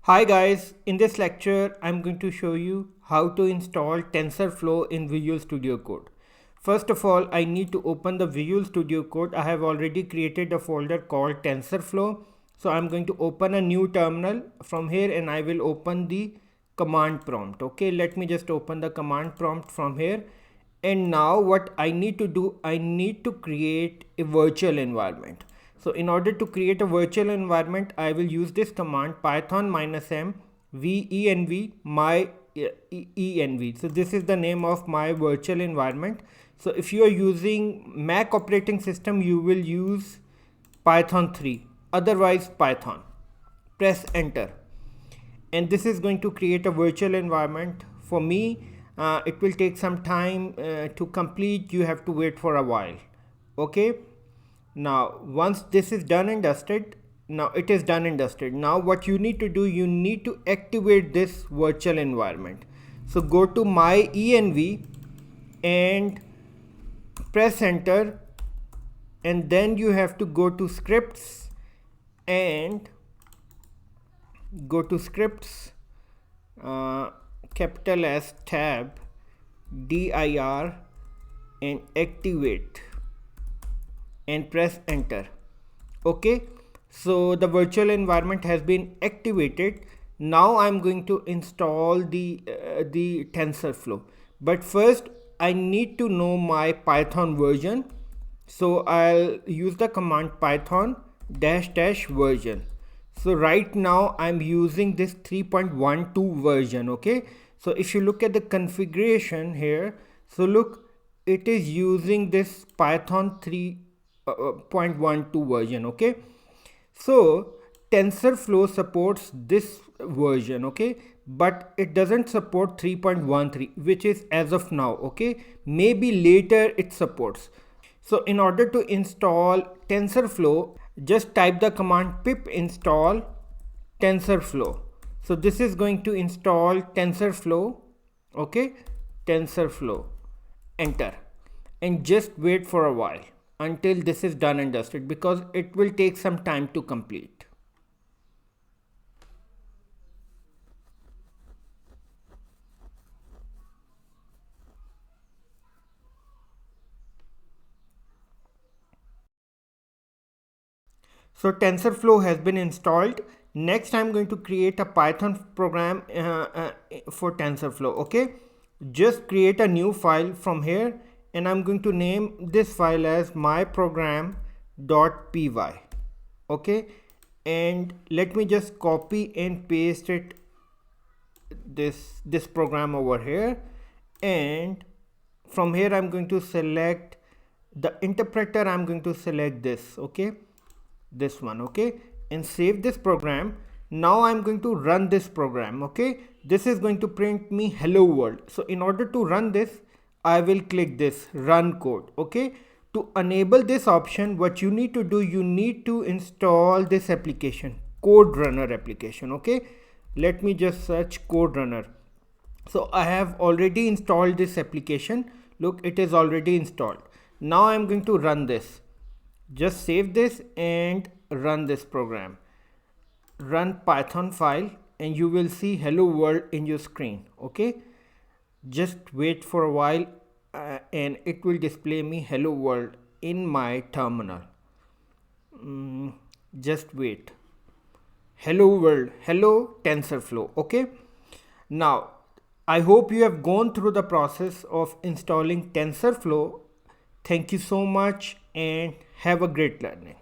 Hi guys, in this lecture I'm going to show you how to install TensorFlow in Visual Studio Code. First of all, I need to open the Visual Studio Code. I have already created a folder called TensorFlow. So I'm going to open a new terminal from here and I will open the command prompt. Okay, let me just open the command prompt from here. And now what I need to do, I need to create a virtual environment. So in order to create a virtual environment, I will use this command python -m venv myenv. So this is the name of my virtual environment. So if you are using Mac operating system, you will use Python 3, otherwise Python. Press enter. And this is going to create a virtual environment for me. It will take some time to complete. You have to wait for a while. Okay. Now once this is done and dusted, now it is done and dusted. Now what you need to do, you need to activate this virtual environment. So go to myenv and press enter, and then you have to go to scripts and go to scripts, capital S tab dir and activate and press enter. Okay, so the virtual environment has been activated. Now I'm going to install the TensorFlow, but first I need to know my Python version. So I'll use the command python -- version. So right now I'm using this 3.12 version. Okay, so if you look at the configuration here, so look, it is using this Python 3.12 version. Okay, so TensorFlow supports this version. Okay, but it doesn't support 3.13, which is as of now. Okay, maybe later it supports. So in order to install TensorFlow, just type the command pip install TensorFlow. So this is going to install TensorFlow. Okay, TensorFlow, enter, and just wait for a while until this is done and dusted, because it will take some time to complete. So TensorFlow has been installed. Next I'm going to create a Python program for TensorFlow. Okay, just create a new file from here and I'm going to name this file as myprogram.py. okay, and let me just copy and paste it, this program over here, and from here I'm going to select the interpreter. I'm going to select this, okay, this one, okay, and save this program. Now I'm going to run this program. Okay, this is going to print me hello world. So in order to run this, I will click this run code. Okay, to enable this option, what you need to do, you need to install this application, code runner application. Okay, let me just search code runner. So I have already installed this application. Look, it is already installed. Now I'm going to run this. Just save this and run this program. Run Python file and you will see hello world in your screen. Okay, just wait for a while and it will display me hello world in my terminal. Just wait. Hello world, hello TensorFlow. Okay, now I hope you have gone through the process of installing TensorFlow. Thank you so much and have a great learning.